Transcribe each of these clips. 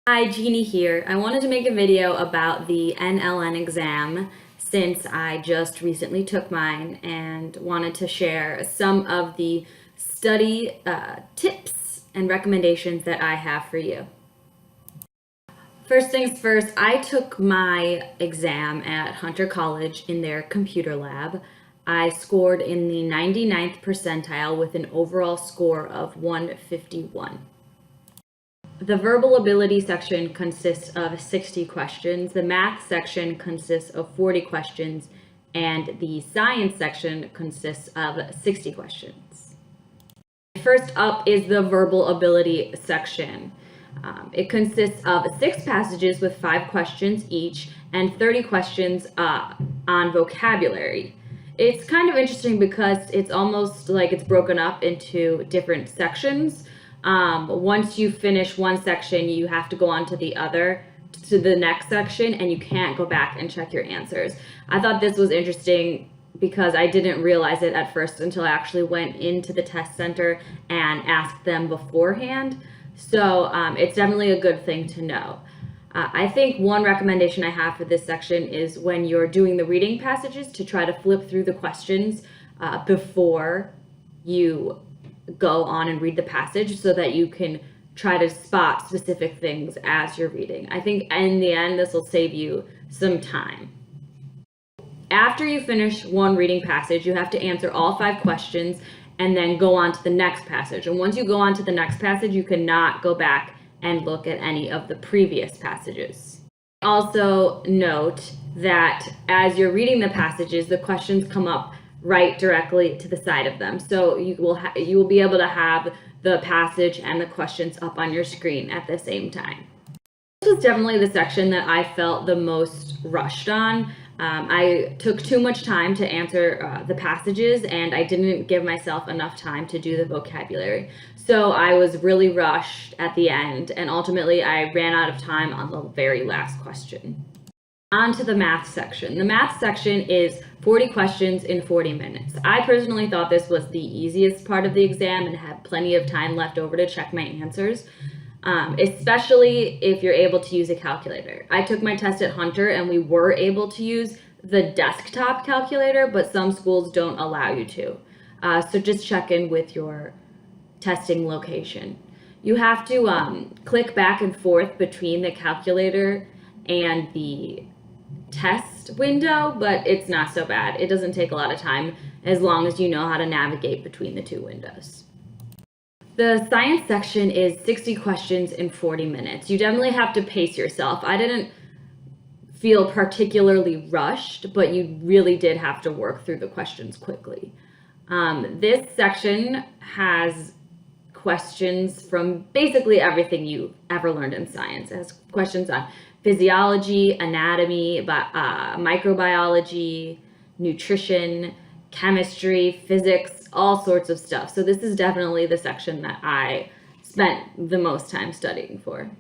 Hi, Jeannie here. I wanted to make a video about the NLN exam since I just recently took mine and wanted to share some of the study tips and recommendations that I have for you. First things first, I took my exam at Hunter College in their computer lab. I scored in the 99th percentile with an overall score of 151. The verbal ability section consists of 60 questions, the math section consists of 40 questions, and the science section consists of 60 questions. First up is the verbal ability section. It consists of 6 passages with 5 questions each and 30 questions on vocabulary. It's kind of interesting because it's almost like it's broken up into different sections. Once you finish one section, you have to go on to the next section, and you can't go back and check your answers. I thought this was interesting because I didn't realize it at first until I actually went into the test center and asked them beforehand. So it's definitely a good thing to know. I think one recommendation I have for this section is when you're doing the reading passages to try to flip through the questions before you go on and read the passage so that you can try to spot specific things as you're reading. I think in the end, this will save you some time. After you finish one reading passage, you have to answer all 5 questions and then go on to the next passage. And once you go on to the next passage, you cannot go back and look at any of the previous passages. Also note that as you're reading the passages, the questions come up right directly to the side of them. So you will be able to have the passage and the questions up on your screen at the same time. This was definitely the section that I felt the most rushed on. I took too much time to answer the passages, and I didn't give myself enough time to do the vocabulary. So I was really rushed at the end, and ultimately I ran out of time on the very last question. On to the math section. The math section is 40 questions in 40 minutes. I personally thought this was the easiest part of the exam and had plenty of time left over to check my answers, especially if you're able to use a calculator. I took my test at Hunter and we were able to use the desktop calculator, but some schools don't allow you to. So just check in with your testing location. You have to click back and forth between the calculator and the test window, but it's not so bad. It doesn't take a lot of time as long as you know how to navigate between the 2 windows. The science section is 60 questions in 40 minutes. You definitely have to pace yourself. I didn't feel particularly rushed, but you really did have to work through the questions quickly. This section has questions from basically everything you ever learned in science. It has questions on physiology, anatomy, microbiology, nutrition, chemistry, physics, all sorts of stuff. So this is definitely the section that I spent the most time studying for.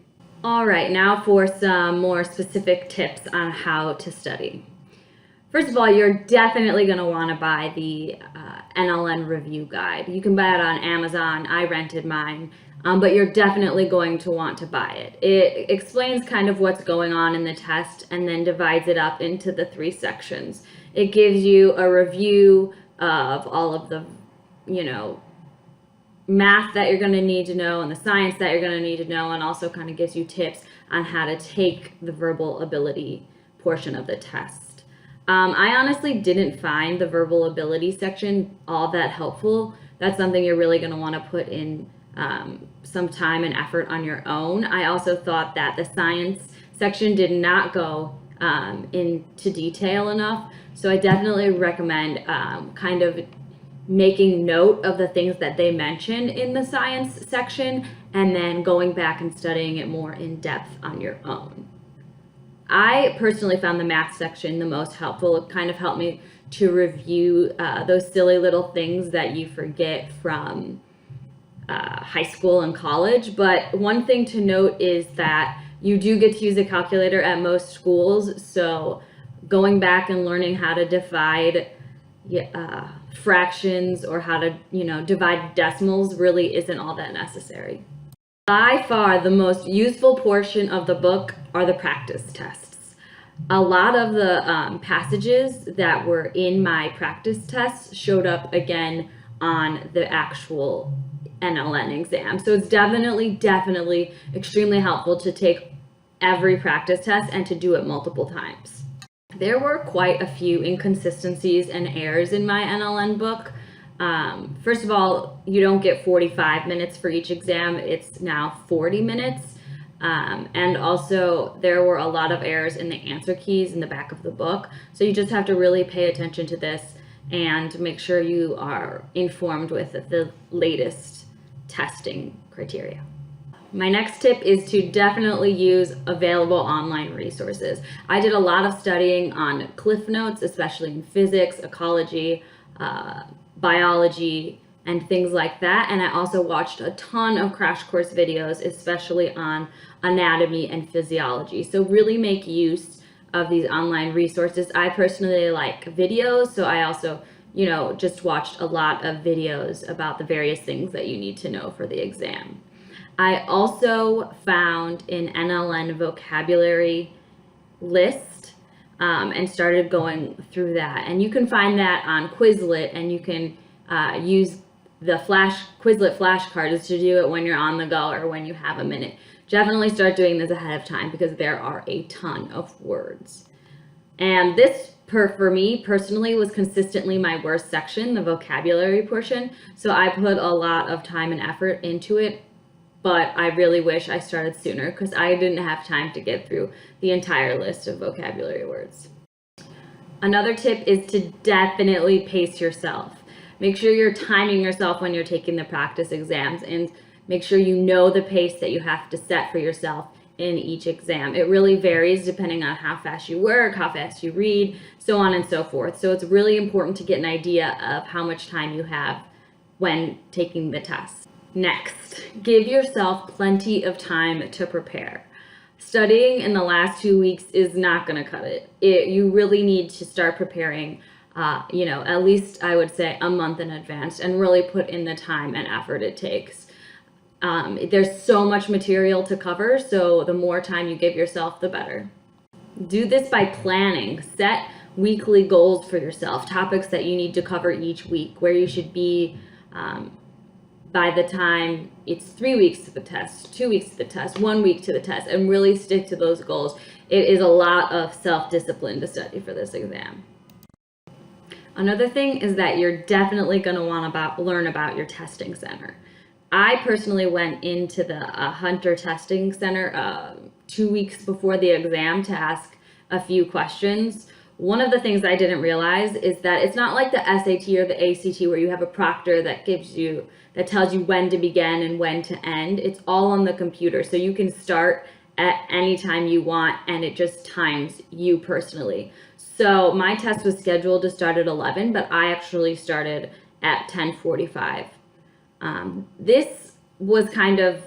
All right, now for some more specific tips on how to study. First of all, you're definitely going to want to buy the NLN review guide. You can buy it on Amazon. I rented mine. But you're definitely going to want to buy it. It explains kind of what's going on in the test and then divides it up into the 3 sections. It gives you a review of all of the, math that you're going to need to know and the science that you're going to need to know, and also kind of gives you tips on how to take the verbal ability portion of the test. I honestly didn't find the verbal ability section all that helpful. That's something you're really going to want to put in some time and effort on your own. I also thought that the science section did not go into detail enough, so I definitely recommend kind of making note of the things that they mention in the science section and then going back and studying it more in depth on your own. I personally found the math section the most helpful. It kind of helped me to review those silly little things that you forget from high school and college. But one thing to note is that you do get to use a calculator at most schools, so going back and learning how to divide fractions or how to divide decimals really isn't all that necessary. By far, the most useful portion of the book are the practice tests. A lot of the passages that were in my practice tests showed up again on the actual NLN exam. So it's definitely extremely helpful to take every practice test and to do it multiple times. There were quite a few inconsistencies and errors in my NLN book. First of all, you don't get 45 minutes for each exam. It's now 40 minutes. And also there were a lot of errors in the answer keys in the back of the book. So you just have to really pay attention to this and make sure you are informed with the latest testing criteria. My next tip is to definitely use available online resources. I did a lot of studying on Cliff Notes, especially in physics, ecology, biology, and things like that. And I also watched a ton of crash course videos, especially on anatomy and physiology. So really make use of these online resources. I personally like videos, so I also, just watched a lot of videos about the various things that you need to know for the exam. I also found an NLN vocabulary list and started going through that. And you can find that on Quizlet, and you can use the Quizlet flashcards to do it when you're on the go or when you have a minute. Definitely start doing this ahead of time because there are a ton of words. And this, for me personally, was consistently my worst section, the vocabulary portion. So I put a lot of time and effort into it, but I really wish I started sooner because I didn't have time to get through the entire list of vocabulary words. Another tip is to definitely pace yourself. Make sure you're timing yourself when you're taking the practice exams, and make sure you know the pace that you have to set for yourself in each exam. It really varies depending on how fast you work, how fast you read, so on and so forth. So it's really important to get an idea of how much time you have when taking the test. Next, give yourself plenty of time to prepare. Studying in the last 2 weeks is not going to cut it. You really need to start preparing, at least I would say a month in advance, and really put in the time and effort it takes. There's so much material to cover, so the more time you give yourself, the better. Do this by planning. Set weekly goals for yourself, topics that you need to cover each week, where you should be by the time it's 3 weeks to the test, 2 weeks to the test, 1 week to the test, and really stick to those goals. It is a lot of self-discipline to study for this exam. Another thing is that you're definitely going to want to learn about your testing center. I personally went into the Hunter Testing Center 2 weeks before the exam to ask a few questions. One of the things I didn't realize is that it's not like the SAT or the ACT where you have a proctor that tells you when to begin and when to end. It's all on the computer, so you can start at any time you want, and it just times you personally. So my test was scheduled to start at 11, but I actually started at 10:45. This was kind of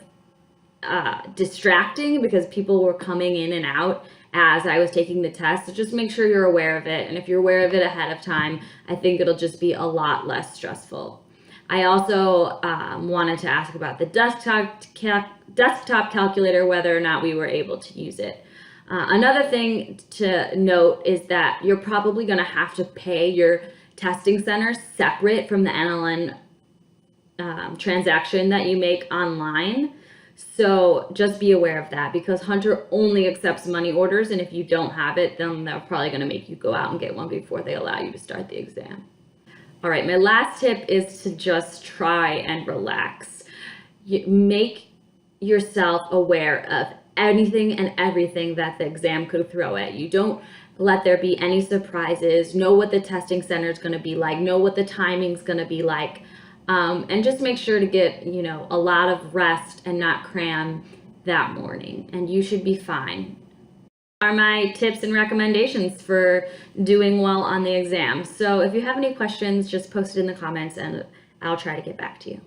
distracting because people were coming in and out as I was taking the test. So just make sure you're aware of it. And if you're aware of it ahead of time, I think it'll just be a lot less stressful. I also wanted to ask about the desktop calculator, whether or not we were able to use it. Another thing to note is that you're probably going to have to pay your testing center separate from the NLN transaction that you make online. So just be aware of that, because Hunter only accepts money orders, and if you don't have it, then they're probably going to make you go out and get one before they allow you to start the exam. All right, my last tip is to just try and relax. Make yourself aware of anything and everything that the exam could throw at you. Don't let there be any surprises. Know what the testing center is going to be like. Know what the timing's going to be like. And just make sure to get, a lot of rest and not cram that morning, and you should be fine. Are my tips and recommendations for doing well on the exam. So if you have any questions, just post it in the comments and I'll try to get back to you.